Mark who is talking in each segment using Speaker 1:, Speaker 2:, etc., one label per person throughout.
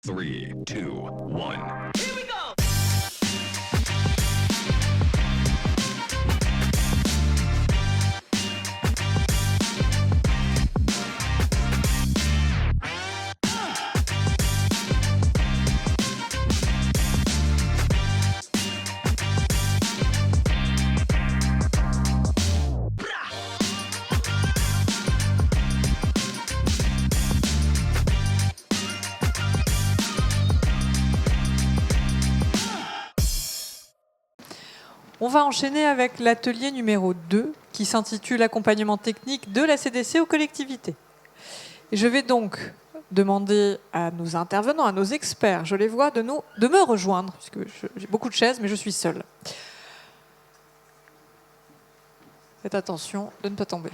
Speaker 1: 3, 2, 1.
Speaker 2: Here we go!
Speaker 3: On va enchaîner avec l'atelier numéro 2 qui s'intitule Accompagnement technique de la CDC aux collectivités. Et je vais donc demander à nos intervenants, à nos experts, je les vois, de me rejoindre, puisque j'ai beaucoup de chaises, mais je suis seule. Faites attention de ne pas tomber.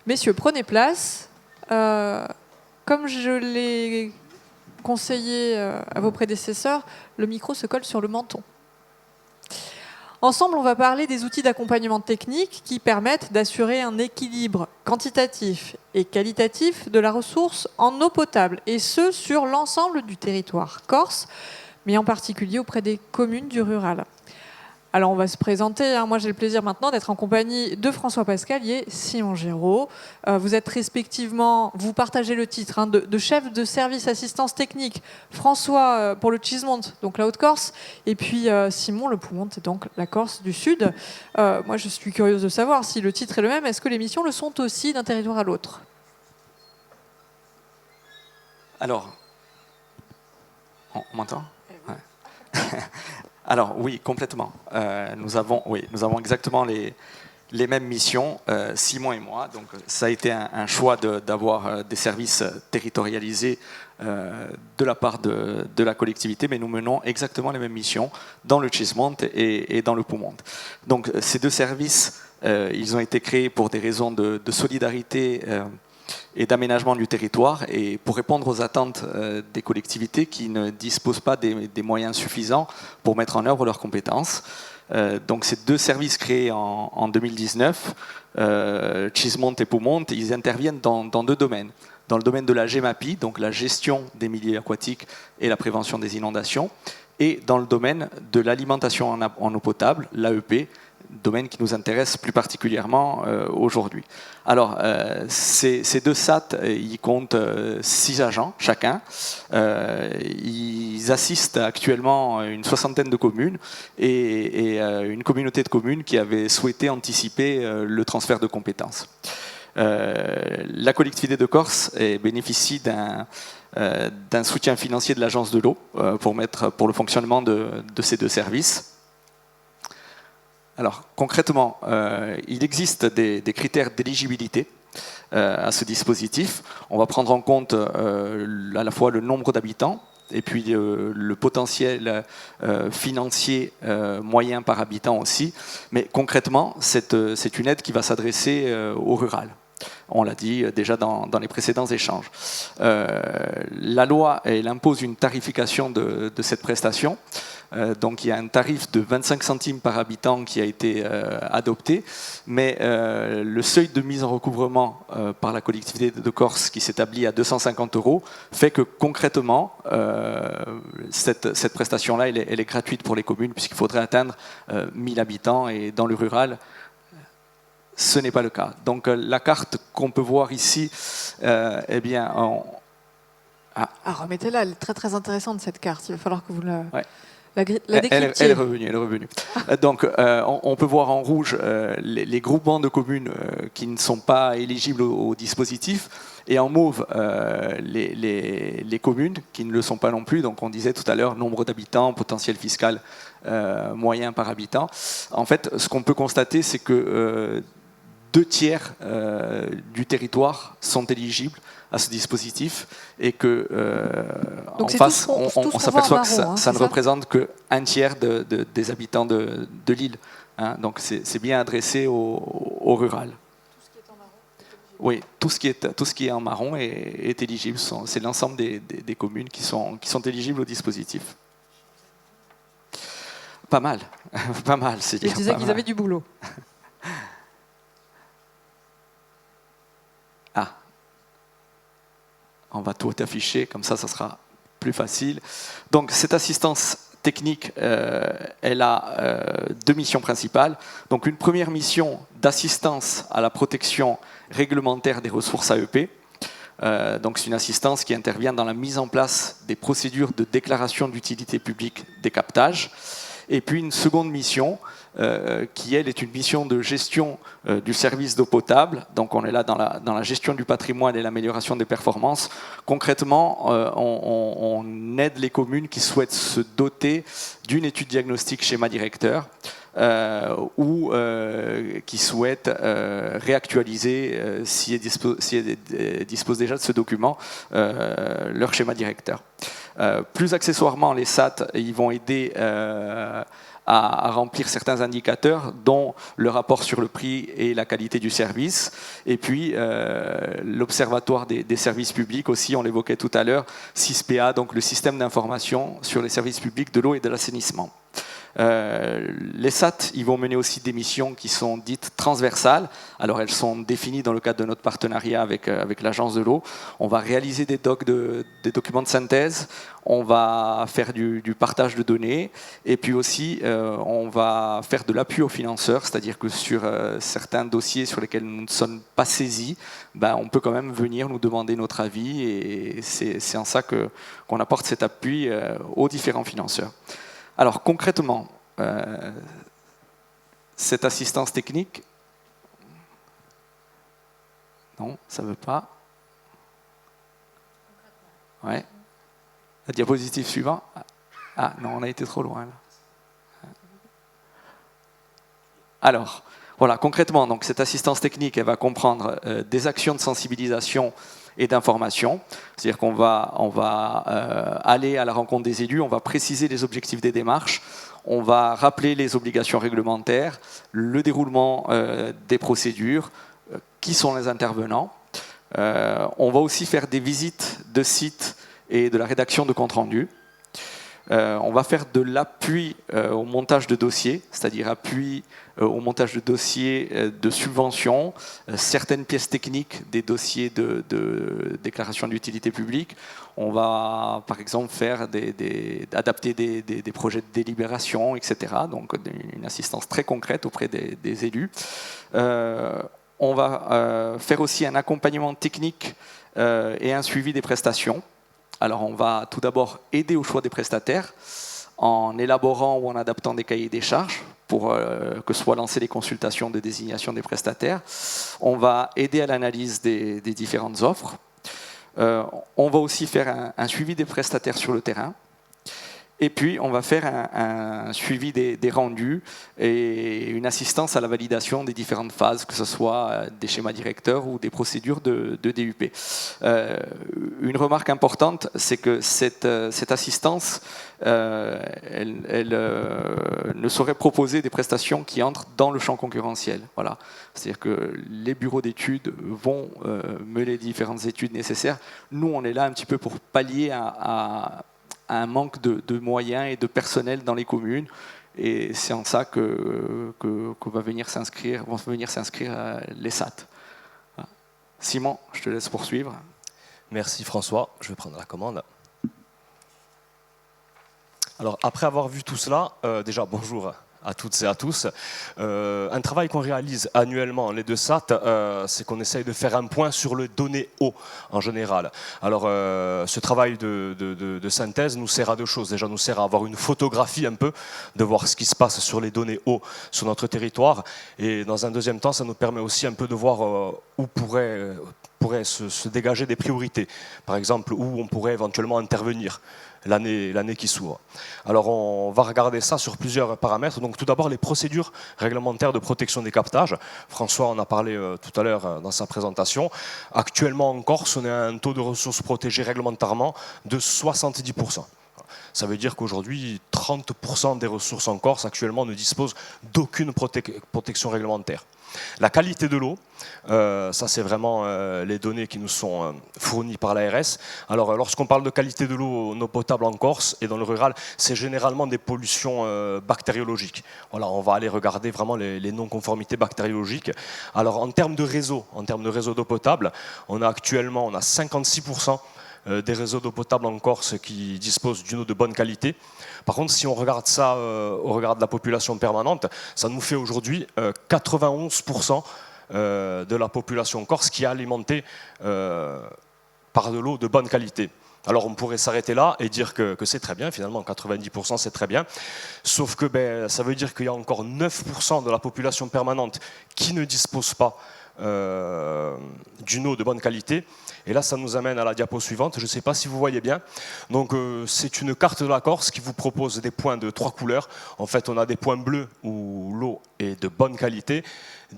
Speaker 3: Messieurs, prenez place. Comme je l'ai conseillé à vos prédécesseurs, le micro se colle sur le menton. Ensemble, on va parler des outils d'accompagnement technique qui permettent d'assurer un équilibre quantitatif et qualitatif de la ressource en eau potable, et ce, sur l'ensemble du territoire corse, mais en particulier auprès des communes du rural. Alors, on va se présenter. Moi, j'ai le plaisir maintenant d'être en compagnie de François Pascal et Simon Géraud. Vous êtes respectivement, vous partagez le titre de chef de service assistance technique. François pour le Chismont, donc la Haute-Corse, et puis Simon le Poumont, donc la Corse du Sud. Moi, je suis curieuse de savoir si le titre est le même. Est-ce que les missions le sont aussi d'un territoire à l'autre?
Speaker 4: Alors, on m'entend? Ouais. Alors oui, complètement. Nous avons exactement les mêmes missions, Simon et moi. Donc ça a été un choix d'avoir des services territorialisés de la part de la collectivité, mais nous menons exactement les mêmes missions dans le Chismont et dans le Poumont. Donc ces deux services, ils ont été créés pour des raisons de solidarité et d'aménagement du territoire, et pour répondre aux attentes des collectivités qui ne disposent pas des moyens suffisants pour mettre en œuvre leurs compétences. Donc ces deux services créés en 2019, Chismont et Poumont, ils interviennent dans deux domaines. Dans le domaine de la GEMAPI, donc la gestion des milieux aquatiques et la prévention des inondations, et dans le domaine de l'alimentation en eau potable, l'AEP, domaine qui nous intéresse plus particulièrement aujourd'hui. Alors, ces deux SAT, ils comptent 6 agents chacun. Ils assistent actuellement une soixantaine de communes et une communauté de communes qui avait souhaité anticiper le transfert de compétences. La collectivité de Corse bénéficie d'un soutien financier de l'Agence de l'eau pour le fonctionnement de ces deux services. Alors concrètement, il existe des critères d'éligibilité à ce dispositif. On va prendre en compte à la fois le nombre d'habitants et puis le potentiel financier moyen par habitant aussi. Mais concrètement, c'est une aide qui va s'adresser au rural. On l'a dit déjà dans les précédents échanges. La loi, elle impose une tarification de cette prestation. Donc il y a un tarif de 25 centimes par habitant qui a été adopté, mais le seuil de mise en recouvrement par la collectivité de Corse, qui s'établit à 250 €, fait que concrètement, cette prestation-là, elle est gratuite pour les communes, puisqu'il faudrait atteindre 1000 habitants, et dans le rural, ce n'est pas le cas. Donc la carte qu'on peut voir ici, eh bien...
Speaker 3: remettez-la, elle est très très intéressante cette carte, il va falloir que vous la...
Speaker 4: Ouais.
Speaker 3: Elle
Speaker 4: est revenue. Donc, on peut voir en rouge les groupements de communes qui ne sont pas éligibles au dispositif, et en mauve les communes qui ne le sont pas non plus. Donc, on disait tout à l'heure nombre d'habitants, potentiel fiscal moyen par habitant. En fait, ce qu'on peut constater, c'est que 2/3 du territoire sont éligibles à ce dispositif, et que en face, on s'aperçoit que ça ne représente qu'un tiers des habitants de l'île. Donc c'est bien adressé au rural.
Speaker 3: Tout ce qui est en marron est éligible.
Speaker 4: Oui, tout ce qui est en marron est éligible. C'est l'ensemble des communes qui sont éligibles au dispositif. Pas mal, pas mal.
Speaker 3: Je disais qu'ils avaient du boulot.
Speaker 4: on va tout afficher, comme ça sera plus facile. Donc cette assistance technique, elle a deux missions principales. Donc une première mission d'assistance à la protection réglementaire des ressources AEP. Donc c'est une assistance qui intervient dans la mise en place des procédures de déclaration d'utilité publique des captages. Et puis une seconde mission qui, elle, est une mission de gestion du service d'eau potable. Donc on est là dans la gestion du patrimoine et l'amélioration des performances. Concrètement, on aide les communes qui souhaitent se doter d'une étude diagnostique schéma directeur ou qui souhaitent réactualiser, si elles disposent déjà de ce document, leur schéma directeur. Plus accessoirement, les SAT ils vont aider à remplir certains indicateurs, dont le rapport sur le prix et la qualité du service. Et puis, l'Observatoire des services publics aussi, on l'évoquait tout à l'heure, SISPA, donc le système d'information sur les services publics de l'eau et de l'assainissement. Les SAT ils vont mener aussi des missions qui sont dites transversales. Alors elles sont définies dans le cadre de notre partenariat avec l'Agence de l'eau. On va réaliser des documents de synthèse, on va faire du partage de données et puis aussi on va faire de l'appui aux financeurs, c'est-à-dire que sur certains dossiers sur lesquels nous ne sommes pas saisis, on peut quand même venir nous demander notre avis et c'est en ça qu'on apporte cet appui aux différents financeurs. Alors concrètement, cette assistance technique, non, ça ne veut pas. Ouais. La diapositive suivante. Ah non, on a été trop loin là. Alors, voilà, concrètement, donc, cette assistance technique, elle va comprendre des actions de sensibilisation et d'information. C'est-à-dire qu'on va aller à la rencontre des élus, on va préciser les objectifs des démarches, on va rappeler les obligations réglementaires, le déroulement des procédures, qui sont les intervenants. On va aussi faire des visites de sites et de la rédaction de comptes rendus. On va faire de l'appui au montage de dossiers, c'est-à-dire appui au montage de dossiers de subventions, certaines pièces techniques des dossiers de déclaration d'utilité publique. On va par exemple faire adapter des projets de délibération, etc. Donc une assistance très concrète auprès des élus. On va faire aussi un accompagnement technique et un suivi des prestations. Alors on va tout d'abord aider au choix des prestataires en élaborant ou en adaptant des cahiers des charges pour que soient lancées les consultations de désignation des prestataires. On va aider à l'analyse des différentes offres. On va aussi faire un suivi des prestataires sur le terrain. Et puis, on va faire un suivi des rendus et une assistance à la validation des différentes phases, que ce soit des schémas directeurs ou des procédures de DUP. Une remarque importante, c'est que cette assistance, elle ne saurait proposer des prestations qui entrent dans le champ concurrentiel. Voilà. C'est-à-dire que les bureaux d'études vont mener les différentes études nécessaires. Nous, on est là un petit peu pour pallier à un manque de moyens et de personnel dans les communes. Et c'est en ça que vont venir s'inscrire les SAT. Voilà. Simon, je te laisse poursuivre.
Speaker 2: Merci François, je vais prendre la commande. Alors après avoir vu tout cela, déjà bonjour à toutes et à tous. Un travail qu'on réalise annuellement, les deux SAT, c'est qu'on essaye de faire un point sur le données eau en général. Alors ce travail de synthèse nous sert à deux choses. Déjà, nous sert à avoir une photographie un peu, de voir ce qui se passe sur les données eau sur notre territoire. Et dans un deuxième temps, ça nous permet aussi un peu de voir où pourraient se dégager des priorités. Par exemple, où on pourrait éventuellement intervenir l'année qui s'ouvre. Alors on va regarder ça sur plusieurs paramètres. Donc tout d'abord les procédures réglementaires de protection des captages. François en a parlé tout à l'heure dans sa présentation. Actuellement en Corse, on est à un taux de ressources protégées réglementairement de 70%. Ça veut dire qu'aujourd'hui, 30% des ressources en Corse actuellement ne disposent d'aucune protection réglementaire. La qualité de l'eau, ça c'est vraiment les données qui nous sont fournies par l'ARS. Alors lorsqu'on parle de qualité de l'eau potable en Corse et dans le rural, c'est généralement des pollutions bactériologiques. Voilà, on va aller regarder vraiment les non-conformités bactériologiques. Alors en termes de réseau d'eau potable, on a actuellement 56% des réseaux d'eau potable en Corse qui disposent d'une eau de bonne qualité. Par contre, si on regarde ça au regard de la population permanente, ça nous fait aujourd'hui 91% de la population corse qui est alimentée par de l'eau de bonne qualité. Alors on pourrait s'arrêter là et dire que c'est très bien, finalement 90% c'est très bien, sauf que ça veut dire qu'il y a encore 9% de la population permanente qui ne dispose pas d'une eau de bonne qualité. Et là, ça nous amène à la diapo suivante. Je ne sais pas si vous voyez bien. Donc, c'est une carte de la Corse qui vous propose des points de 3 couleurs. En fait, on a des points bleus où l'eau est de bonne qualité,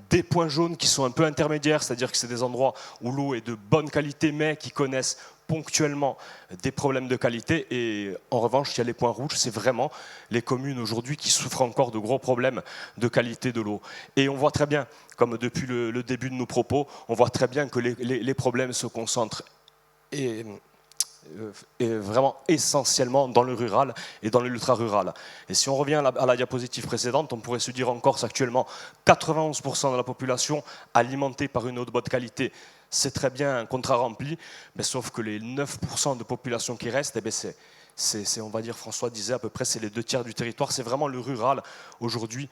Speaker 2: des points jaunes qui sont un peu intermédiaires, c'est-à-dire que c'est des endroits où l'eau est de bonne qualité, mais qui connaissent ponctuellement des problèmes de qualité. Et en revanche, il y a les points rouges, c'est vraiment les communes aujourd'hui qui souffrent encore de gros problèmes de qualité de l'eau. Et on voit très bien, comme depuis le début de nos propos, on voit très bien que les problèmes se concentrent et vraiment essentiellement dans le rural et dans l'ultra-rural. Et si on revient à la diapositive précédente, on pourrait se dire en Corse actuellement 91% de la population alimentée par une eau de bonne qualité. C'est très bien un contrat rempli, mais sauf que les 9% de population qui restent, on va dire, François disait à peu près, c'est les 2/3 du territoire. C'est vraiment le rural aujourd'hui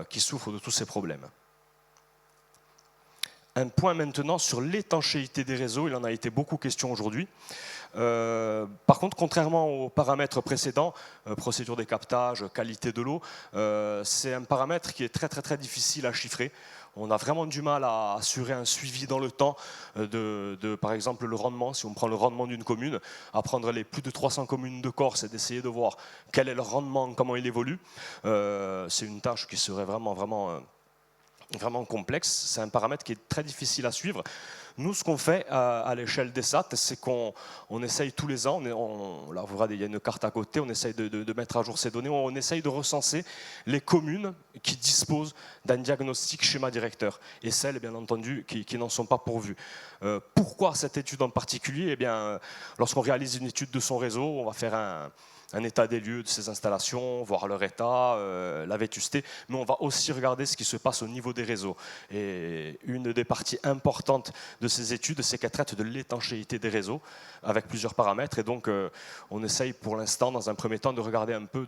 Speaker 2: qui souffre de tous ces problèmes. Un point maintenant sur l'étanchéité des réseaux, il en a été beaucoup question aujourd'hui. Par contre, contrairement aux paramètres précédents, procédure des captages, qualité de l'eau, c'est un paramètre qui est très difficile à chiffrer. On a vraiment du mal à assurer un suivi dans le temps par exemple, le rendement. Si on prend le rendement d'une commune, à prendre les plus de 300 communes de Corse et d'essayer de voir quel est leur rendement, comment il évolue, c'est une tâche qui serait vraiment complexe. C'est un paramètre qui est très difficile à suivre. Nous, ce qu'on fait à l'échelle des SAT, c'est qu'on essaye tous les ans, là vous voyez, il y a une carte à côté, on essaye de mettre à jour ces données, on essaye de recenser les communes qui disposent d'un diagnostic schéma directeur et celles, bien entendu, qui n'en sont pas pourvues. Pourquoi cette étude en particulier? Eh bien, lorsqu'on réalise une étude de son réseau, on va faire un état des lieux de ces installations, voir leur état, la vétusté, mais on va aussi regarder ce qui se passe au niveau des réseaux. Et une des parties importantes de ces études, c'est qu'elles traitent de l'étanchéité des réseaux, avec plusieurs paramètres, et donc on essaye pour l'instant, dans un premier temps, de regarder un peu,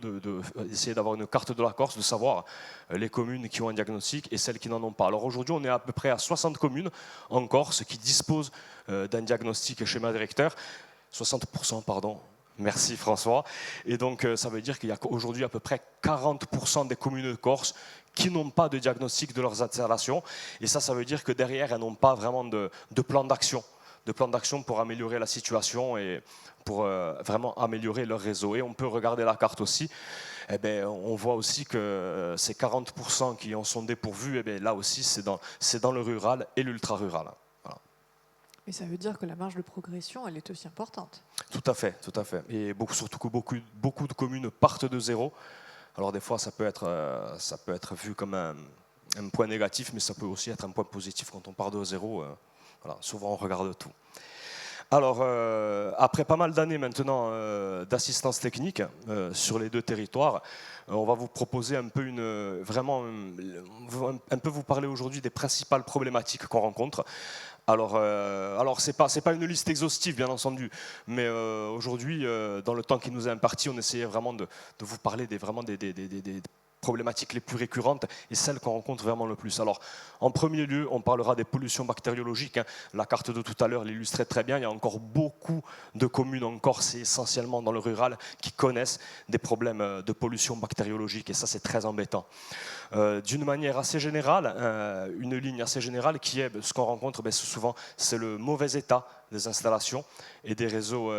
Speaker 2: d'essayer d'avoir une carte de la Corse, de savoir les communes qui ont un diagnostic et celles qui n'en ont pas. Alors aujourd'hui, on est à peu près à 60 communes en Corse qui disposent d'un diagnostic schéma directeur, 60%, pardon. Merci François. Et donc ça veut dire qu'il y a aujourd'hui à peu près 40% des communes de Corse qui n'ont pas de diagnostic de leurs installations. Et ça veut dire que derrière, elles n'ont pas vraiment de plan d'action. De plan d'action pour améliorer la situation et pour vraiment améliorer leur réseau. Et on peut regarder la carte aussi. Eh bien, on voit aussi que ces 40% qui en sont dépourvus, eh bien, là aussi, c'est dans le rural et l'ultra-rural.
Speaker 3: Et ça veut dire que la marge de progression, elle est aussi importante.
Speaker 2: Tout à fait. Et surtout que beaucoup de communes partent de zéro. Alors des fois, ça peut être vu comme un point négatif, mais ça peut aussi être un point positif quand on part de zéro. Voilà, souvent, on regarde tout. Alors, après pas mal d'années maintenant d'assistance technique sur les deux territoires, on va vous proposer un peu vous parler aujourd'hui des principales problématiques qu'on rencontre. Alors c'est pas une liste exhaustive, bien entendu, mais aujourd'hui, dans le temps qui nous est imparti, on essayait vraiment de vous parler des problématiques les plus récurrentes et celles qu'on rencontre vraiment le plus. Alors, en premier lieu, on parlera des pollutions bactériologiques. La carte de tout à l'heure l'illustrait très bien. Il y a encore beaucoup de communes en Corse et essentiellement dans le rural qui connaissent des problèmes de pollution bactériologique et ça, c'est très embêtant. D'une manière assez générale, une ligne assez générale qui est ce qu'on rencontre souvent, c'est le mauvais état des installations et des réseaux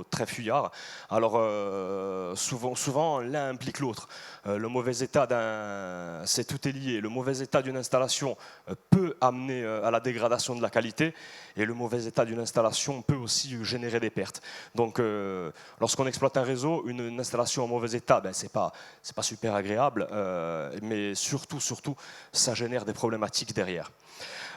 Speaker 2: très fuyards. Alors souvent l'un implique l'autre. Le mauvais état tout est lié. Le mauvais état d'une installation peut amener à la dégradation de la qualité, et le mauvais état d'une installation peut aussi générer des pertes. Donc lorsqu'on exploite un réseau, une installation en mauvais état, c'est pas super agréable, mais surtout ça génère des problématiques derrière.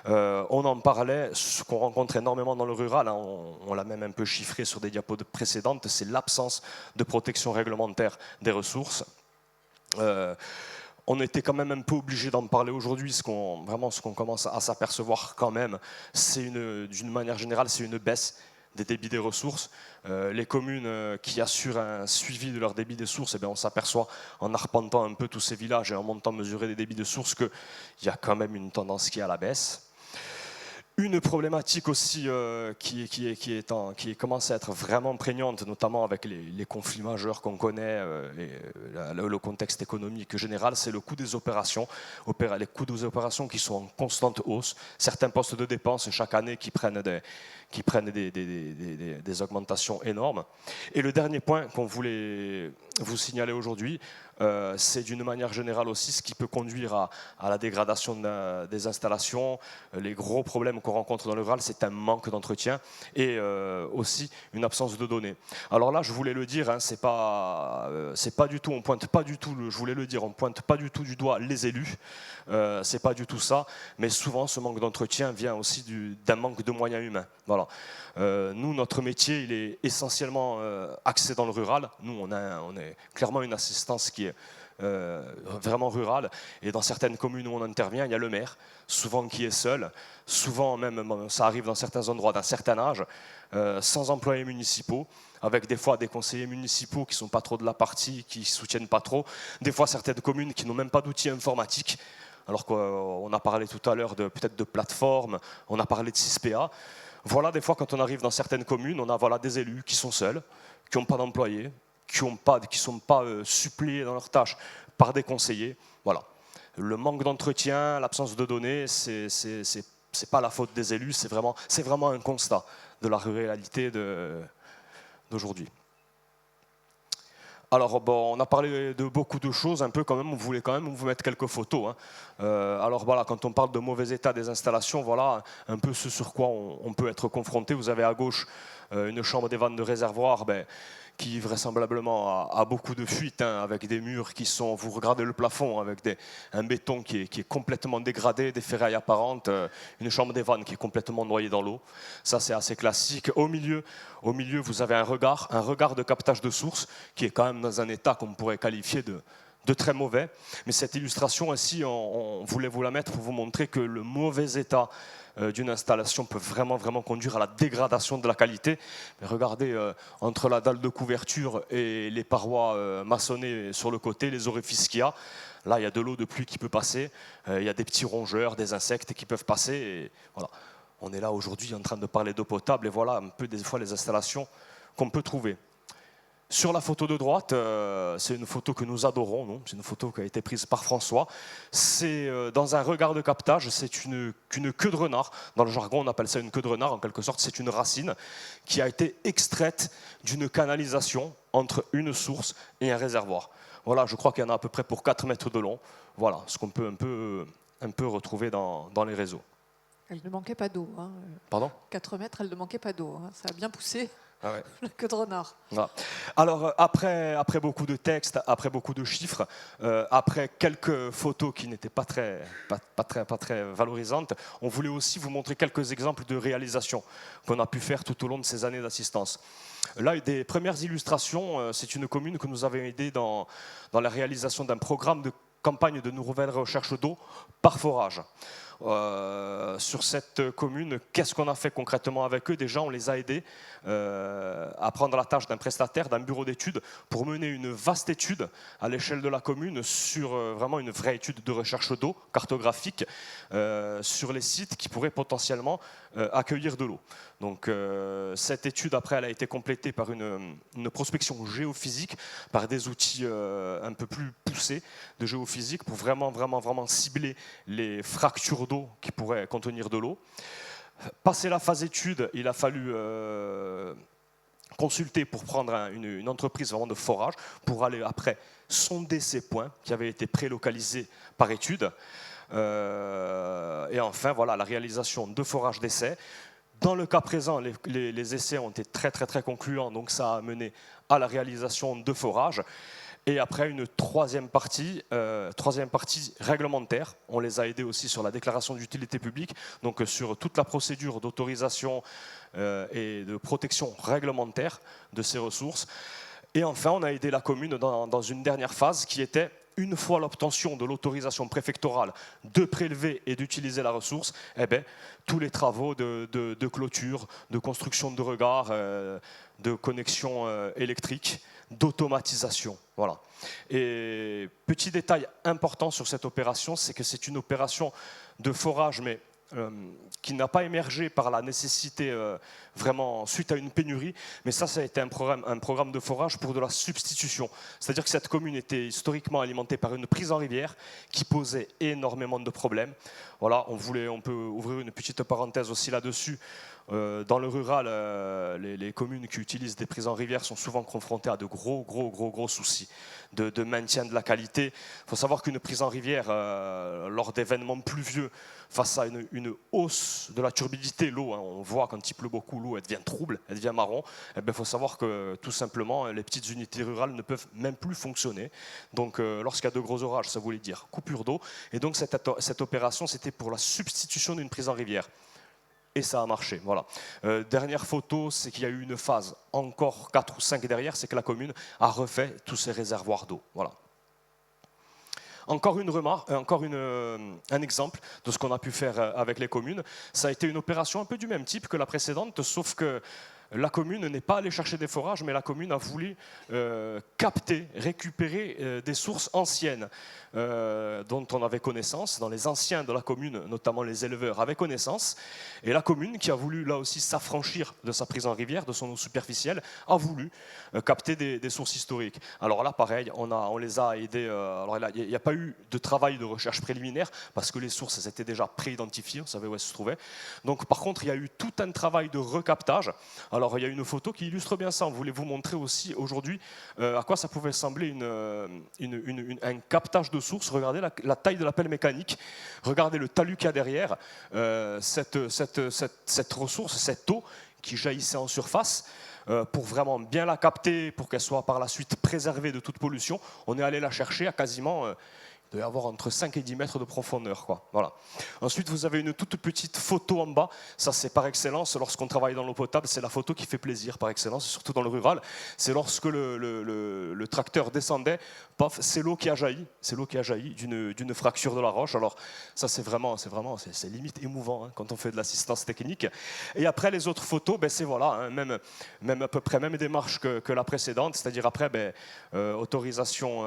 Speaker 2: On en parlait, ce qu'on rencontre énormément dans le rural, hein, on l'a même un peu chiffré sur des diapos précédentes, c'est l'absence de protection réglementaire des ressources. On était quand même un peu obligé d'en parler aujourd'hui. Ce qu'on commence à s'apercevoir quand même, d'une manière générale, c'est une baisse des débits des ressources. Les communes qui assurent un suivi de leur débit des sources, on s'aperçoit en arpentant un peu tous ces villages et en montant mesurer des débits de sources qu'il y a quand même une tendance qui est à la baisse. Une problématique aussi qui commence à être vraiment prégnante, notamment avec les conflits majeurs qu'on connaît, le contexte économique général, c'est le coût des opérations. Les coûts des opérations qui sont en constante hausse. Certains postes de dépenses chaque année qui prennent des augmentations énormes. Et le dernier point qu'on voulait vous signaler aujourd'hui, c'est d'une manière générale aussi ce qui peut conduire à la dégradation des installations. Les gros problèmes qu'on rencontre dans le rural, c'est un manque d'entretien et aussi une absence de données. Alors là, je voulais le dire, hein, c'est pas du tout, on pointe pas du tout, je voulais le dire, on pointe pas du tout du doigt les élus, c'est pas du tout ça, mais souvent ce manque d'entretien vient aussi d'un manque de moyens humains. Voilà. Nous, notre métier, il est essentiellement axé dans le rural. Nous, on est clairement une assistance qui est vraiment rurale. Et dans certaines communes où on intervient, il y a le maire, souvent qui est seul. Souvent, même, ça arrive dans certains endroits d'un certain âge, sans employés municipaux, avec des fois des conseillers municipaux qui ne sont pas trop de la partie, qui ne soutiennent pas trop. Des fois, certaines communes qui n'ont même pas d'outils informatiques. Alors qu'on a parlé tout à l'heure peut-être de plateformes, on a parlé de 6PA. Voilà, des fois, quand on arrive dans certaines communes, on a des élus qui sont seuls, qui n'ont pas d'employés, qui ne sont pas suppléés dans leurs tâches par des conseillers. Voilà. Le manque d'entretien, l'absence de données, c'est pas la faute des élus, c'est vraiment un constat de la réalité d'aujourd'hui. Alors, on a parlé de beaucoup de choses, un peu quand même, on voulait quand même vous mettre quelques photos. Hein. Alors voilà, quand on parle de mauvais état des installations, voilà un peu ce sur quoi on peut être confronté. Vous avez à gauche une chambre des vannes de réservoir, qui vraisemblablement a beaucoup de fuites, hein, avec des murs qui sont, vous regardez le plafond, avec un béton qui est complètement dégradé, des ferrailles apparentes, une chambre des vannes qui est complètement noyée dans l'eau. Ça, c'est assez classique. Au milieu, vous avez un regard de captage de source qui est quand même dans un état qu'on pourrait qualifier de très mauvais. Mais cette illustration ici, on voulait vous la mettre pour vous montrer que le mauvais état d'une installation peut vraiment conduire à la dégradation de la qualité. Mais regardez, entre la dalle de couverture et les parois maçonnées sur le côté, les orifices qu'il y a, là il y a de l'eau de pluie qui peut passer, il y a des petits rongeurs, des insectes qui peuvent passer. Et voilà. On est là aujourd'hui en train de parler d'eau potable et voilà un peu des fois les installations qu'on peut trouver. Sur la photo de droite, c'est une photo que nous adorons, c'est une photo qui a été prise par François. C'est dans un regard de captage, c'est une queue de renard. Dans le jargon, on appelle ça une queue de renard, en quelque sorte, c'est une racine qui a été extraite d'une canalisation entre une source et un réservoir. Voilà, je crois qu'il y en a à peu près pour 4 mètres de long. Voilà, ce qu'on peut un peu retrouver dans les réseaux.
Speaker 3: Elle ne manquait pas d'eau. Hein.
Speaker 2: Pardon ?
Speaker 3: 4 mètres, elle ne manquait pas d'eau. Hein. Ça a bien poussé.
Speaker 2: Ah ouais.
Speaker 3: La queue de renard.
Speaker 2: Voilà. Alors après beaucoup de textes, après beaucoup de chiffres, après quelques photos qui n'étaient pas très valorisantes, on voulait aussi vous montrer quelques exemples de réalisations qu'on a pu faire tout au long de ces années d'assistance. Là, des premières illustrations, c'est une commune que nous avons aidé dans la réalisation d'un programme de campagne de nouvelles recherches d'eau par forage. Sur cette commune, qu'est-ce qu'on a fait concrètement avec eux? Déjà, on les a aidés à prendre la tâche d'un prestataire, d'un bureau d'études, pour mener une vaste étude à l'échelle de la commune sur vraiment une vraie étude de recherche d'eau cartographique sur les sites qui pourraient potentiellement accueillir de l'eau. Donc cette étude, après, elle a été complétée par une prospection géophysique, par des outils un peu plus poussés de géophysique pour vraiment cibler les fractures d'eau qui pourraient contenir de l'eau. Passé la phase étude, il a fallu consulter pour prendre une entreprise vraiment de forage, pour aller après sonder ces points qui avaient été prélocalisés par étude. Et enfin, voilà, la réalisation de forages d'essais. Dans le cas présent, les essais ont été très concluants, donc ça a mené à la réalisation de forages. Et après, une troisième partie réglementaire. On les a aidés aussi sur la déclaration d'utilité publique, donc sur toute la procédure d'autorisation et de protection réglementaire de ces ressources. Et enfin, on a aidé la commune dans une dernière phase qui était, une fois l'obtention de l'autorisation préfectorale de prélever et d'utiliser la ressource, eh bien, tous les travaux de clôture, de construction de regard, de connexion électrique, d'automatisation. Voilà. Et petit détail important sur cette opération, c'est que c'est une opération de forage, mais qui n'a pas émergé par la nécessité vraiment suite à une pénurie, mais ça a été un programme de forage pour de la substitution. C'est-à-dire que cette commune était historiquement alimentée par une prise en rivière qui posait énormément de problèmes. Voilà, on peut ouvrir une petite parenthèse aussi là-dessus. Dans le rural, les communes qui utilisent des prises en rivière sont souvent confrontées à de gros soucis de maintien de la qualité. Il faut savoir qu'une prise en rivière, lors d'événements pluvieux, face à une hausse de la turbidité, l'eau, hein, on voit quand il pleut beaucoup, l'eau elle devient trouble, elle devient marron. Il faut savoir que tout simplement, les petites unités rurales ne peuvent même plus fonctionner. Donc lorsqu'il y a de gros orages, ça voulait dire coupure d'eau. Et donc cette opération, c'était pour la substitution d'une prise en rivière. Et ça a marché. Voilà. Dernière photo, c'est qu'il y a eu une phase, encore 4 ou 5 derrière, c'est que la commune a refait tous ses réservoirs d'eau. Voilà. Encore un exemple de ce qu'on a pu faire avec les communes. Ça a été une opération un peu du même type que la précédente, sauf que la commune n'est pas allée chercher des forages, mais la commune a voulu capter, récupérer des sources anciennes dont on avait connaissance. Dans les anciens de la commune, notamment les éleveurs, avaient connaissance. Et la commune, qui a voulu là aussi s'affranchir de sa prise en rivière, de son eau superficielle, a voulu capter des sources historiques. Alors là, pareil, on les a aidés. Alors il n'y a pas eu de travail de recherche préliminaire parce que les sources elles étaient déjà pré-identifiées, on savait où elles se trouvaient. Donc par contre, il y a eu tout un travail de recaptage. Alors il y a une photo qui illustre bien ça. On voulait vous montrer aussi aujourd'hui à quoi ça pouvait sembler un captage de sources. Regardez la taille de la pelle mécanique. Regardez le talus qu'il y a derrière. Cette ressource, cette eau qui jaillissait en surface. Pour vraiment bien la capter, pour qu'elle soit par la suite préservée de toute pollution, on est allé la chercher à quasiment... il doit y avoir entre 5 et 10 mètres de profondeur. Quoi. Voilà. Ensuite, vous avez une toute petite photo en bas. Ça, c'est par excellence, lorsqu'on travaille dans l'eau potable, c'est la photo qui fait plaisir par excellence, surtout dans le rural. C'est lorsque le tracteur descendait, paf, c'est l'eau qui a jailli. C'est l'eau qui a jailli d'une fracture de la roche. Alors, ça, c'est limite émouvant hein, quand on fait de l'assistance technique. Et après, les autres photos, c'est voilà, hein, même à peu près même démarche que la précédente. C'est-à-dire après, autorisation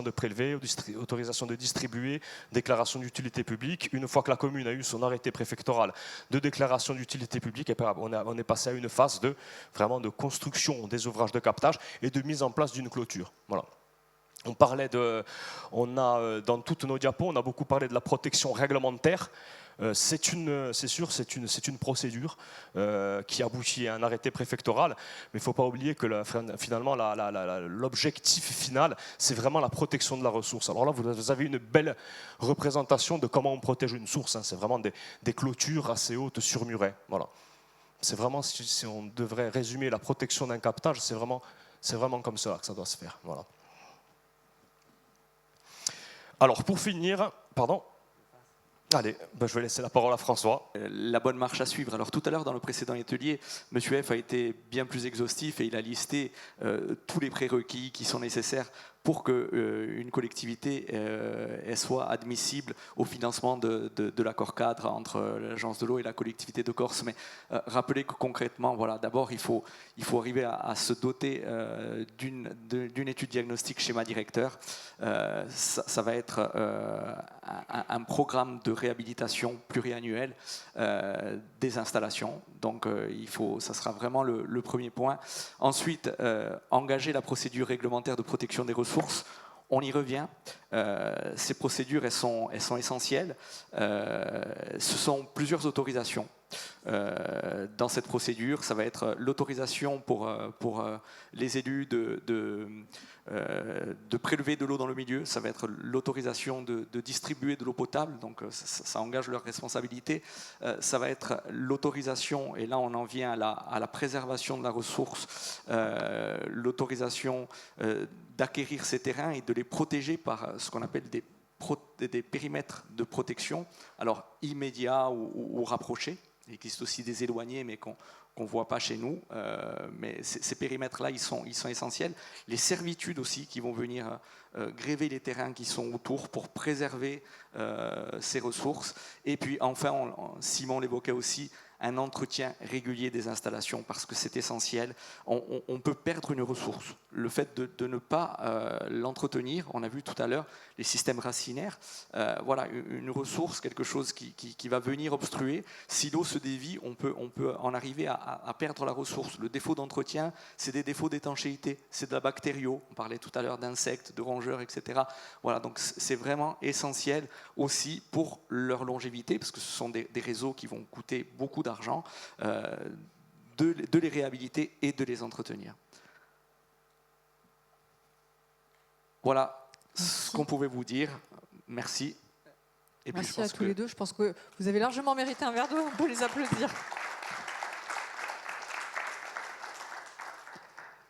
Speaker 2: de prélever, autorisation de distribuer, déclaration d'utilité publique. Une fois que la commune a eu son arrêté préfectoral de déclaration d'utilité publique, on est passé à une phase de construction des ouvrages de captage et de mise en place d'une clôture. Voilà. Dans toutes nos diapos, on a beaucoup parlé de la protection réglementaire. C'est une procédure qui aboutit à un arrêté préfectoral, mais il ne faut pas oublier que finalement l'objectif final, c'est vraiment la protection de la ressource. Alors là, vous avez une belle représentation de comment on protège une source. Hein. C'est vraiment des clôtures assez hautes surmurées. Voilà. C'est vraiment, si on devrait résumer la protection d'un captage, c'est vraiment comme ça que ça doit se faire. Voilà. Alors pour finir, pardon. Allez, je vais laisser la parole à François.
Speaker 4: La bonne marche à suivre. Alors tout à l'heure, dans le précédent atelier, M. F a été bien plus exhaustif et il a listé tous les prérequis qui sont nécessaires pour qu'une collectivité soit admissible au financement de l'accord cadre entre l'Agence de l'eau et la collectivité de Corse. Mais rappelez que concrètement, voilà, d'abord, il faut arriver à se doter d'une étude diagnostique schéma directeur. Ça va être un programme de réhabilitation pluriannuel des installations. Donc, ça sera vraiment le premier point. Ensuite, engager la procédure réglementaire de protection des ressources. On y revient. Ces procédures, elles sont essentielles. Ce sont plusieurs autorisations dans cette procédure. Ça va être l'autorisation pour les élus de prélever de l'eau dans le milieu. Ça va être l'autorisation de distribuer de l'eau potable, donc ça engage leur responsabilité. Ça va être l'autorisation, et là on en vient à la préservation de la ressource, l'autorisation d'acquérir ces terrains et de les protéger par ce qu'on appelle des périmètres de protection, alors immédiats ou rapprochés. Il existe aussi des éloignés, mais qu'on ne voit pas chez nous. Mais ces périmètres-là, ils sont essentiels. Les servitudes aussi qui vont venir gréver les terrains qui sont autour pour préserver ces ressources. Et puis enfin, Simon l'évoquait aussi, un entretien régulier des installations, parce que c'est essentiel. On peut perdre une ressource. Le fait de ne pas l'entretenir, on a vu tout à l'heure les systèmes racinaires, voilà, une ressource, quelque chose qui va venir obstruer. Si l'eau se dévie, on peut en arriver à perdre la ressource. Le défaut d'entretien, c'est des défauts d'étanchéité, c'est de la bactério. On parlait tout à l'heure d'insectes, de rongeurs, etc. Voilà, donc c'est vraiment essentiel aussi pour leur longévité, parce que ce sont des réseaux qui vont coûter beaucoup d'argent, de les réhabiliter et de les entretenir. Voilà ce qu'on pouvait vous dire. Merci. Et puis,
Speaker 3: merci à tous les deux. Je pense que vous avez largement mérité un verre d'eau. On peut les applaudir.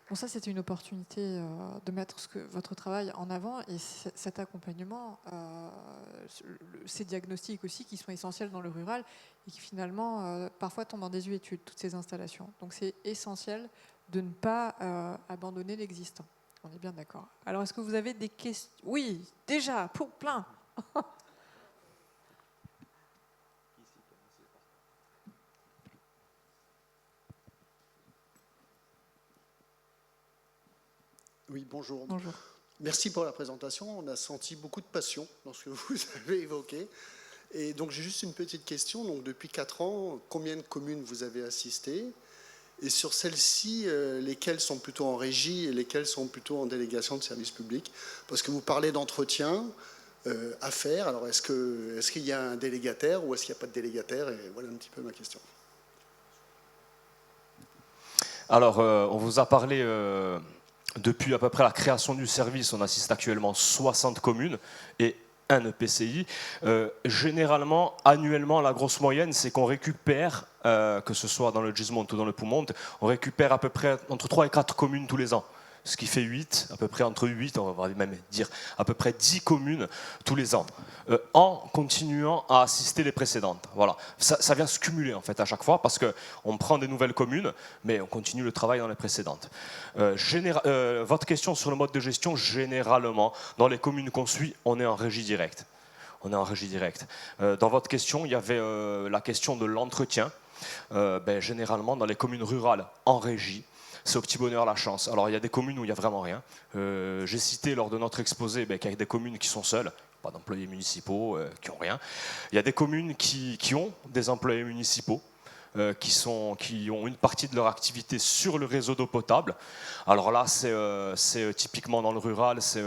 Speaker 3: Bon, ça, c'était une opportunité de mettre votre travail en avant et cet accompagnement, ces diagnostics aussi qui sont essentiels dans le rural et qui finalement parfois tombent en désuétude, toutes ces installations. Donc c'est essentiel de ne pas abandonner l'existant. On est bien d'accord. Alors est-ce que vous avez des questions? Oui, déjà, pour plein.
Speaker 5: Oui, bonjour.
Speaker 3: Bonjour.
Speaker 5: Merci pour la présentation. On a senti beaucoup de passion dans ce que vous avez évoqué. Et donc, j'ai juste une petite question. Donc, depuis 4 ans, combien de communes vous avez assisté? Et sur celles-ci, lesquelles sont plutôt en régie et lesquelles sont plutôt en délégation de service public? Parce que vous parlez d'entretien à faire. Alors, est-ce qu'il y a un délégataire ou est-ce qu'il n'y a pas de délégataire? Et voilà un petit peu ma question.
Speaker 2: Alors, on vous a parlé... Depuis à peu près la création du service, on assiste actuellement 60 communes et un EPCI. Généralement, annuellement, la grosse moyenne, c'est qu'on récupère, que ce soit dans le Gismond ou dans le Poumont, on récupère à peu près entre 3 et 4 communes tous les ans. Ce qui fait 8, à peu près entre 8, on va même dire à peu près 10 communes tous les ans, en continuant à assister les précédentes. Voilà. Ça vient se cumuler en fait à chaque fois parce qu'on prend des nouvelles communes, mais on continue le travail dans les précédentes. Votre question sur le mode de gestion, généralement, dans les communes qu'on suit, on est en régie directe. On est en régie directe. Dans votre question, il y avait la question de l'entretien. Généralement, dans les communes rurales, en régie, c'est au petit bonheur la chance. Alors il y a des communes où il n'y a vraiment rien. J'ai cité lors de notre exposé qu'il y a des communes qui sont seules, pas d'employés municipaux, qui n'ont rien. Il y a des communes qui ont des employés municipaux, qui ont une partie de leur activité sur le réseau d'eau potable. Alors là, c'est typiquement dans le rural, c'est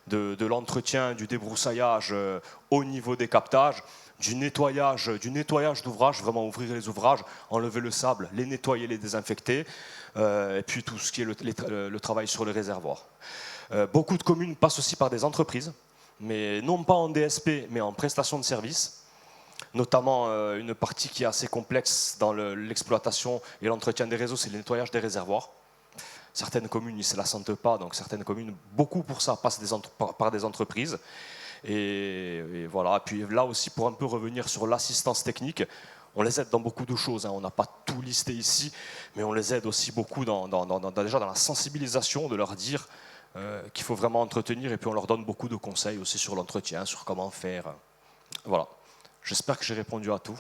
Speaker 2: de l'entretien, du débroussaillage au niveau des captages, du nettoyage d'ouvrages, vraiment ouvrir les ouvrages, enlever le sable, les nettoyer, les désinfecter, et puis tout ce qui est le travail sur les réservoirs. Beaucoup de communes passent aussi par des entreprises, mais non pas en DSP, mais en prestation de services, notamment une partie qui est assez complexe dans l'exploitation et l'entretien des réseaux, c'est le nettoyage des réservoirs. Certaines communes ne se la sentent pas, donc certaines communes, beaucoup pour ça, passent par des entreprises. Et voilà. Puis là aussi, pour un peu revenir sur l'assistance technique, on les aide dans beaucoup de choses. On n'a pas tout listé ici, mais on les aide aussi beaucoup déjà dans la sensibilisation, de leur dire qu'il faut vraiment entretenir. Et puis on leur donne beaucoup de conseils aussi sur l'entretien, sur comment faire. Voilà. J'espère que j'ai répondu à tout.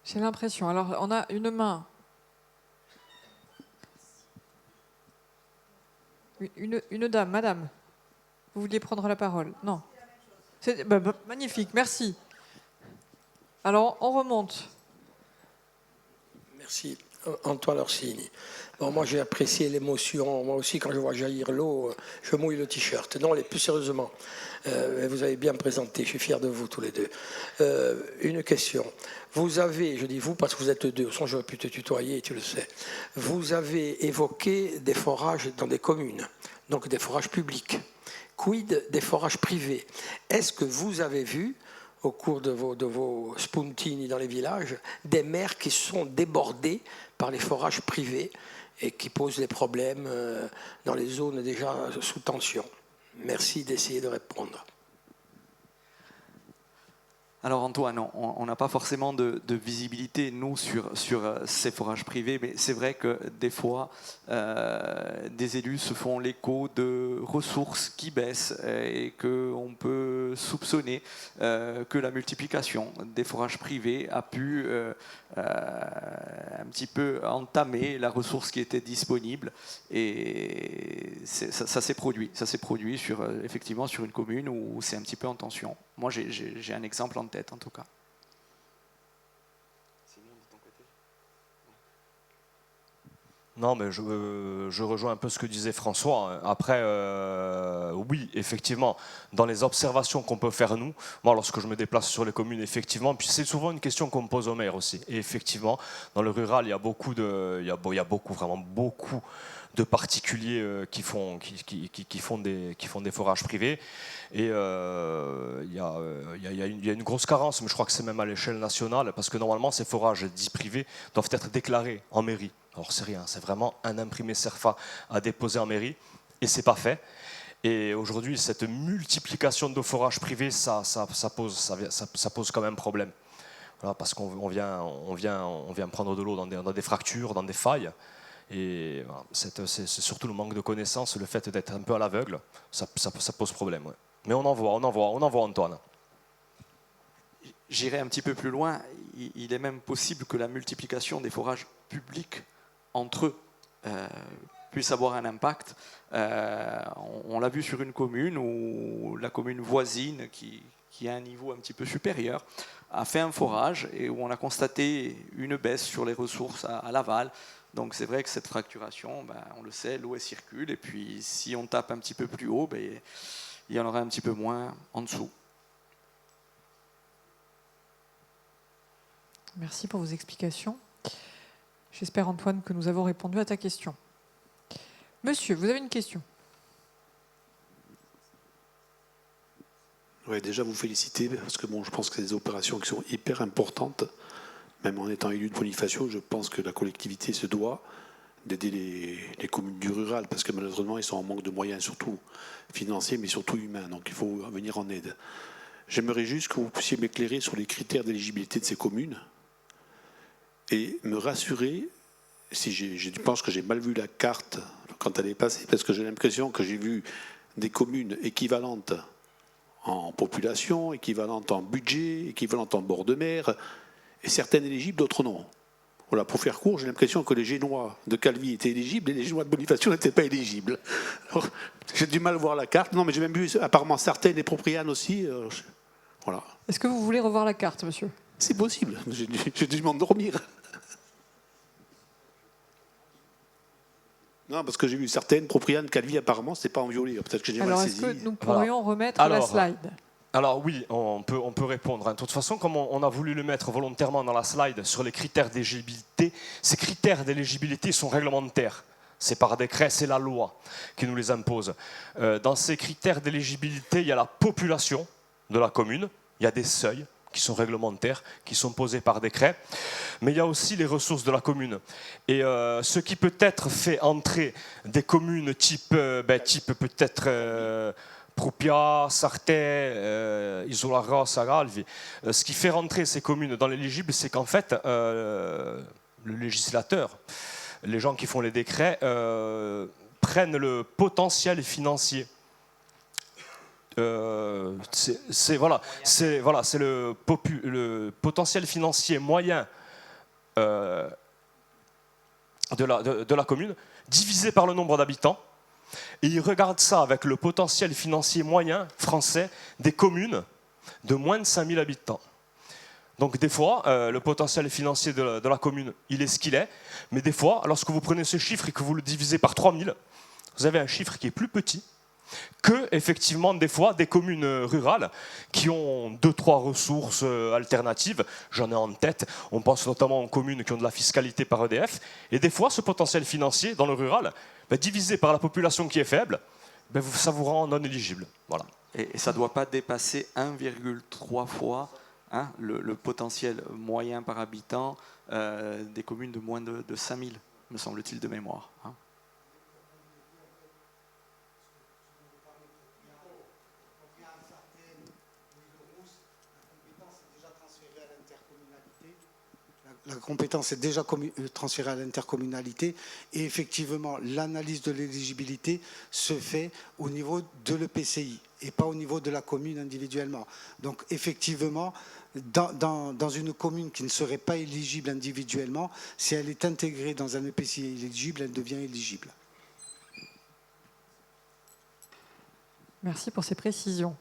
Speaker 3: J'ai l'impression. Alors, on a une main. Une dame, madame. Vous vouliez prendre la parole? Non. Magnifique, merci. Alors, on remonte.
Speaker 6: Merci. Antoine Orsini. Bon, moi, j'ai apprécié l'émotion. Moi aussi, quand je vois jaillir l'eau, je mouille le t-shirt. Non, mais plus sérieusement, vous avez bien présenté. Je suis fier de vous tous les deux. Une question. Vous avez, je dis vous parce que vous êtes deux, sinon j'aurais pu te tutoyer, tu le sais. Vous avez évoqué des forages dans des communes, donc des forages publics. Quid des forages privés? Est-ce que vous avez vu, au cours de vos spuntini dans les villages, des mers qui sont débordées par les forages privés et qui posent des problèmes dans les zones déjà sous tension? Merci d'essayer de répondre.
Speaker 4: Alors Antoine, on n'a pas forcément de visibilité, nous, sur ces forages privés, mais c'est vrai que des fois, des élus se font l'écho de ressources qui baissent et qu'on peut soupçonner que la multiplication des forages privés a pu un petit peu entamer la ressource qui était disponible. Et ça s'est produit. Ça s'est produit effectivement sur une commune où c'est un petit peu en tension. Moi, j'ai un exemple en tête, en tout cas. Simon, de ton côté ?
Speaker 2: Non, mais je rejoins un peu ce que disait François. Après, oui, effectivement, dans les observations qu'on peut faire nous, moi, lorsque je me déplace sur les communes, effectivement, puis c'est souvent une question qu'on me pose au maire aussi. Et effectivement, dans le rural, il y a vraiment beaucoup de particuliers qui font des forages privés. Et il y a une grosse carence, mais je crois que c'est même à l'échelle nationale, parce que normalement, ces forages dits privés doivent être déclarés en mairie. Alors c'est rien, c'est vraiment un imprimé CERFA à déposer en mairie, et c'est pas fait. Et aujourd'hui, cette multiplication de forages privés, ça pose quand même problème. Voilà, parce qu'on vient prendre de l'eau dans des fractures, dans des failles. Et voilà, c'est surtout le manque de connaissances, le fait d'être un peu à l'aveugle, ça pose problème. Ouais. Mais on en voit Antoine.
Speaker 4: J'irai un petit peu plus loin. Il est même possible que la multiplication des forages publics entre eux puisse avoir un impact. On l'a vu sur une commune où la commune voisine, qui a un niveau un petit peu supérieur, a fait un forage et où on a constaté une baisse sur les ressources à l'aval. Donc c'est vrai que cette fracturation, on le sait, l'eau elle circule, et puis si on tape un petit peu plus haut, il y en aura un petit peu moins en dessous.
Speaker 3: Merci pour vos explications. J'espère, Antoine, que nous avons répondu à ta question. Monsieur, vous avez une question?
Speaker 7: Oui, déjà vous féliciter, parce que je pense que c'est des opérations qui sont hyper importantes. Même en étant élu de Bonifacio, je pense que la collectivité se doit d'aider les communes du rural, parce que malheureusement, ils sont en manque de moyens, surtout financiers, mais surtout humains. Donc il faut venir en aide. J'aimerais juste que vous puissiez m'éclairer sur les critères d'éligibilité de ces communes et me rassurer si je pense que j'ai mal vu la carte quand elle est passée, parce que j'ai l'impression que j'ai vu des communes équivalentes en population, équivalentes en budget, équivalentes en bord de mer, et certaines éligibles, d'autres non. Voilà, pour faire court, j'ai l'impression que les Génois de Calvi étaient éligibles et les Génois de Bonifacio n'étaient pas éligibles. Alors, j'ai du mal à voir la carte. Non, mais j'ai même vu apparemment certaines, les proprianes aussi. Voilà.
Speaker 3: Est-ce que vous voulez revoir la carte, monsieur?
Speaker 7: C'est possible, j'ai dû m'endormir. Non, parce que j'ai vu certaines, proprianes, Calvi, apparemment, c'était pas en violet. Peut-être que j'ai mal saisi.
Speaker 3: Alors, est-ce que nous pourrions remettre la slide?
Speaker 2: Alors oui, on peut répondre. De toute façon, comme on a voulu le mettre volontairement dans la slide sur les critères d'éligibilité, ces critères d'éligibilité sont réglementaires. C'est par décret, c'est la loi qui nous les impose. Dans ces critères d'éligibilité, il y a la population de la commune, il y a des seuils qui sont réglementaires, qui sont posés par décret, mais il y a aussi les ressources de la commune. Et ce qui peut-être fait entrer des communes type peut-être Prupia, Sarthe, Isola Saralvi, ce qui fait rentrer ces communes dans l'éligible, c'est qu'en fait, le législateur, les gens qui font les décrets, prennent le potentiel financier. C'est le potentiel financier moyen de la commune, divisé par le nombre d'habitants. Et ils regardent ça avec le potentiel financier moyen français des communes de moins de 5000 habitants. Donc des fois, le potentiel financier de la commune, il est ce qu'il est. Mais des fois, lorsque vous prenez ce chiffre et que vous le divisez par 3000, vous avez un chiffre qui est plus petit que, effectivement, des fois, des communes rurales qui ont 2-3 ressources alternatives. J'en ai en tête. On pense notamment aux communes qui ont de la fiscalité par EDF. Et des fois, ce potentiel financier dans le rural, divisé par la population qui est faible, ça vous rend non éligible. Voilà.
Speaker 4: Et ça ne doit pas dépasser 1,3 fois le potentiel moyen par habitant des communes de moins de 5000, me semble-t-il, de mémoire.
Speaker 8: La compétence est déjà transférée à l'intercommunalité et effectivement l'analyse de l'éligibilité se fait au niveau de l'EPCI et pas au niveau de la commune individuellement. Donc effectivement, dans une commune qui ne serait pas éligible individuellement, si elle est intégrée dans un EPCI éligible, elle devient éligible.
Speaker 3: Merci pour ces précisions.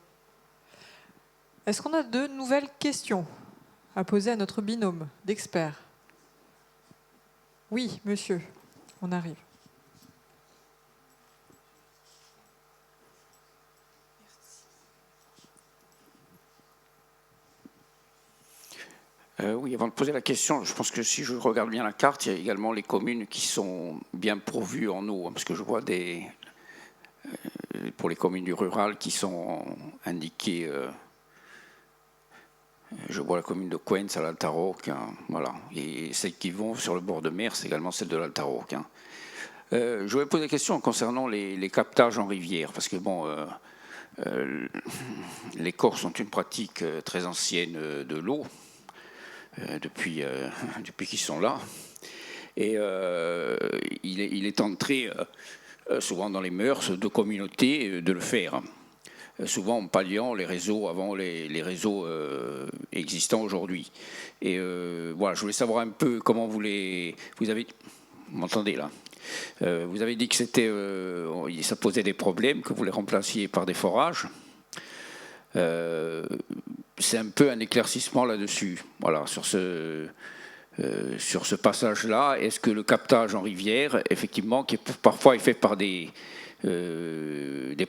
Speaker 3: Est-ce qu'on a de nouvelles questions à poser à notre binôme d'experts? Oui, monsieur, on arrive.
Speaker 9: Oui, avant de poser la question, je pense que si je regarde bien la carte, il y a également les communes qui sont bien pourvues en eau, parce que je vois pour les communes du rural qui sont indiquées. Je vois la commune de Coens à l'Altaroc, voilà. Et celles qui vont sur le bord de mer, c'est également celle de l'Altaroc. Je voulais poser des questions concernant les captages en rivière, parce que bon, les Corses ont une pratique très ancienne de l'eau, depuis qu'ils sont là. Et il est entré souvent dans les mœurs de communautés de le faire. Souvent en palliant les réseaux avant les réseaux existants aujourd'hui. Et voilà, je voulais savoir un peu comment vous avez... Vous m'entendez là? Vous avez dit que ça posait des problèmes, que vous les remplaciez par des forages. C'est un peu un éclaircissement là-dessus. Voilà, sur ce passage-là, est-ce que le captage en rivière, effectivement, qui parfois est fait par des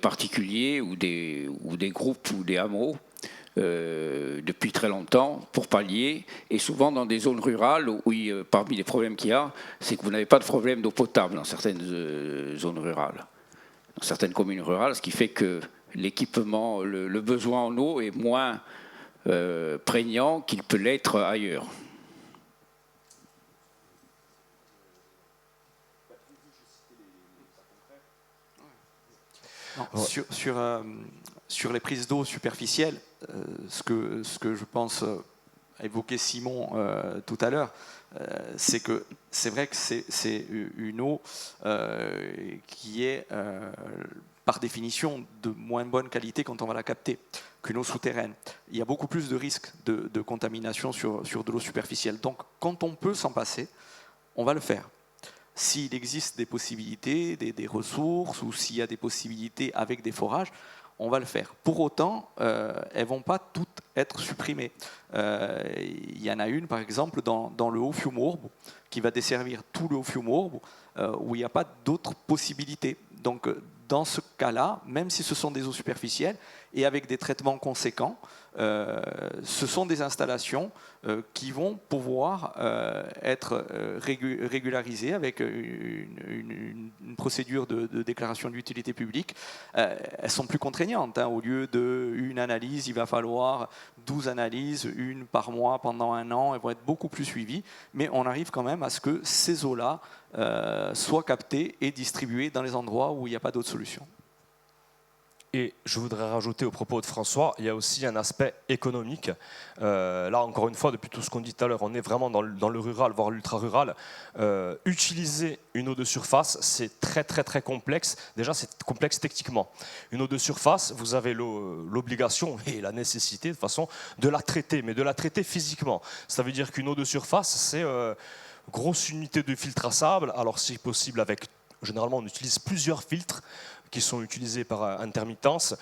Speaker 9: particuliers ou des groupes ou des hameaux depuis très longtemps pour pallier, et souvent dans des zones rurales où parmi les problèmes qu'il y a, c'est que vous n'avez pas de problème d'eau potable dans certaines zones rurales, dans certaines communes rurales, ce qui fait que l'équipement, le besoin en eau est moins prégnant qu'il peut l'être ailleurs.
Speaker 4: Non, sur les prises d'eau superficielles, ce que je pense évoquer Simon tout à l'heure, c'est que c'est vrai que c'est une eau qui est par définition de moins bonne qualité quand on va la capter qu'une eau souterraine. Il y a beaucoup plus de risques de contamination sur de l'eau superficielle. Donc quand on peut s'en passer, on va le faire. S'il existe des possibilités, des ressources, ou s'il y a des possibilités avec des forages, on va le faire. Pour autant, elles ne vont pas toutes être supprimées. Il y en a une, par exemple, dans le Haut-Fiumourbe, qui va desservir tout le Haut-Fiumourbe, où il n'y a pas d'autres possibilités. Donc, dans ce cas-là, même si ce sont des eaux superficielles, et avec des traitements conséquents, ce sont des installations qui vont pouvoir être régularisées avec une procédure de déclaration d'utilité publique. Elles sont plus contraignantes. Au lieu d'une analyse, il va falloir 12 analyses, une par mois pendant 1 an. Elles vont être beaucoup plus suivies. Mais on arrive quand même à ce que ces eaux-là soient captées et distribuées dans les endroits où il n'y a pas d'autre solution.
Speaker 2: Et je voudrais rajouter au propos de François, il y a aussi un aspect économique. Là, encore une fois, depuis tout ce qu'on dit tout à l'heure, on est vraiment dans le rural, voire l'ultra-rural. Utiliser une eau de surface, c'est très, très, très complexe. Déjà, c'est complexe techniquement. Une eau de surface, vous avez l'obligation et la nécessité, de toute façon, de la traiter, mais de la traiter physiquement. Ça veut dire qu'une eau de surface, c'est grosse unité de filtre à sable. Alors, si possible, généralement, on utilise plusieurs filtres qui sont utilisés par intermittence.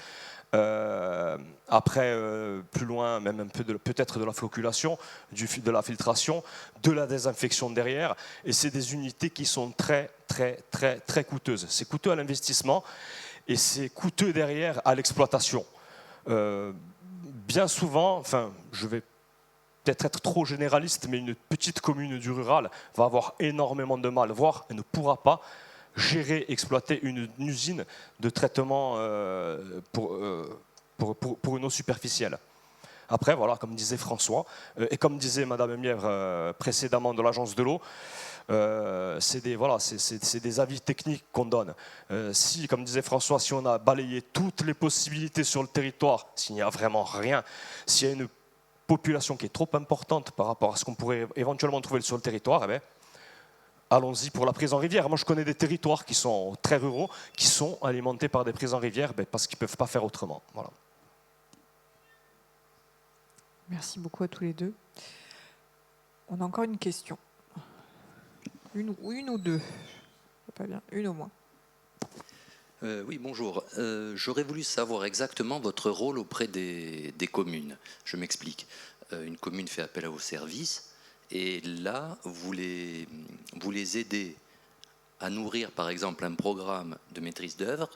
Speaker 2: Après, plus loin, même un peu peut-être de la floculation, de la filtration, de la désinfection derrière. Et c'est des unités qui sont très, très, très, très coûteuses. C'est coûteux à l'investissement et c'est coûteux derrière à l'exploitation. Bien souvent, enfin, je vais peut-être être trop généraliste, mais une petite commune du rural va avoir énormément de mal, voire elle ne pourra pas gérer, exploiter une usine de traitement pour une eau superficielle. Après, voilà, comme disait François, et comme disait Madame Mièvre précédemment de l'agence de l'eau, c'est des avis techniques qu'on donne. Si, comme disait François, si on a balayé toutes les possibilités sur le territoire, s'il n'y a vraiment rien, s'il y a une population qui est trop importante par rapport à ce qu'on pourrait éventuellement trouver sur le territoire, eh bien, allons-y pour la prise en rivière. Moi, je connais des territoires qui sont très ruraux, qui sont alimentés par des prises en rivière parce qu'ils ne peuvent pas faire autrement. Voilà.
Speaker 3: Merci beaucoup à tous les deux. On a encore une question. Une ou deux. Pas bien. Une au moins.
Speaker 10: Oui, bonjour. J'aurais voulu savoir exactement votre rôle auprès des communes. Je m'explique. Une commune fait appel à vos services et là, vous les aidez à nourrir, par exemple, un programme de maîtrise d'œuvre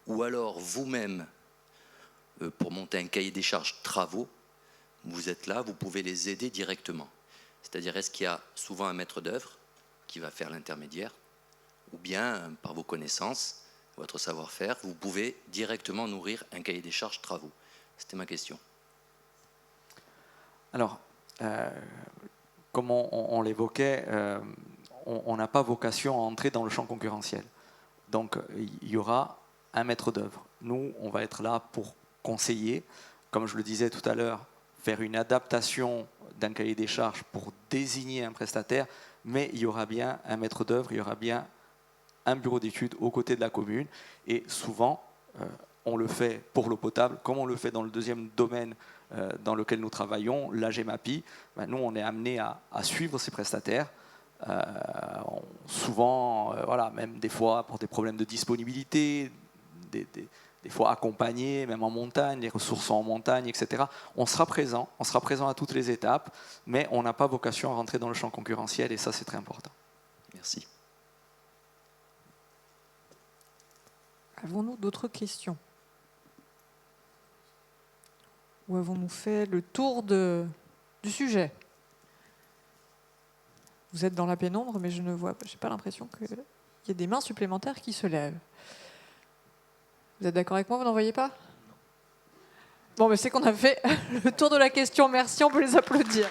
Speaker 10: ou alors vous-même, pour monter un cahier des charges travaux, vous êtes là, vous pouvez les aider directement. C'est-à-dire, est-ce qu'il y a souvent un maître d'œuvre qui va faire l'intermédiaire ou bien, par vos connaissances, votre savoir-faire, vous pouvez directement nourrir un cahier des charges travaux. C'était ma question.
Speaker 4: Alors, comme on l'évoquait, on n'a pas vocation à entrer dans le champ concurrentiel. Donc, il y aura un maître d'œuvre. Nous, on va être là pour conseiller, comme je le disais tout à l'heure, faire une adaptation d'un cahier des charges pour désigner un prestataire, mais il y aura bien un maître d'œuvre, il y aura bien un bureau d'études aux côtés de la commune. Et souvent, on le fait pour l'eau potable, comme on le fait dans le deuxième domaine dans lequel nous travaillons, la GEMAPI. Nous, on est amené à suivre ces prestataires. Souvent, voilà, même des fois pour des problèmes de disponibilité, des fois accompagnés, même en montagne, les ressources sont en montagne, etc. On sera présent à toutes les étapes, mais on n'a pas vocation à rentrer dans le champ concurrentiel et ça, c'est très important.
Speaker 10: Merci.
Speaker 3: Avons-nous d'autres questions? Ou avons-nous fait le tour du sujet? Vous êtes dans la pénombre, mais je n'ai pas l'impression qu'il y ait des mains supplémentaires qui se lèvent. Vous êtes d'accord avec moi? Vous n'en voyez pas? Bon, mais c'est qu'on a fait le tour de la question. Merci, on peut les applaudir.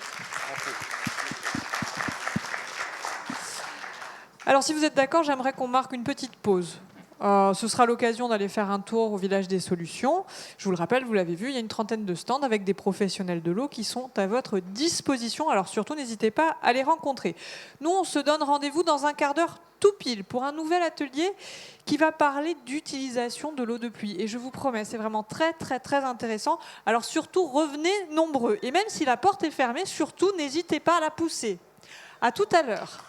Speaker 3: Alors, si vous êtes d'accord, j'aimerais qu'on marque une petite pause. Ce sera l'occasion d'aller faire un tour au village des solutions. Je vous le rappelle, vous l'avez vu, il y a une trentaine de stands avec des professionnels de l'eau qui sont à votre disposition. Alors surtout, n'hésitez pas à les rencontrer. Nous, on se donne rendez-vous dans un quart d'heure tout pile pour un nouvel atelier qui va parler d'utilisation de l'eau de pluie. Et je vous promets, c'est vraiment très, très, très intéressant. Alors surtout, revenez nombreux. Et même si la porte est fermée, surtout, n'hésitez pas à la pousser. À tout à l'heure.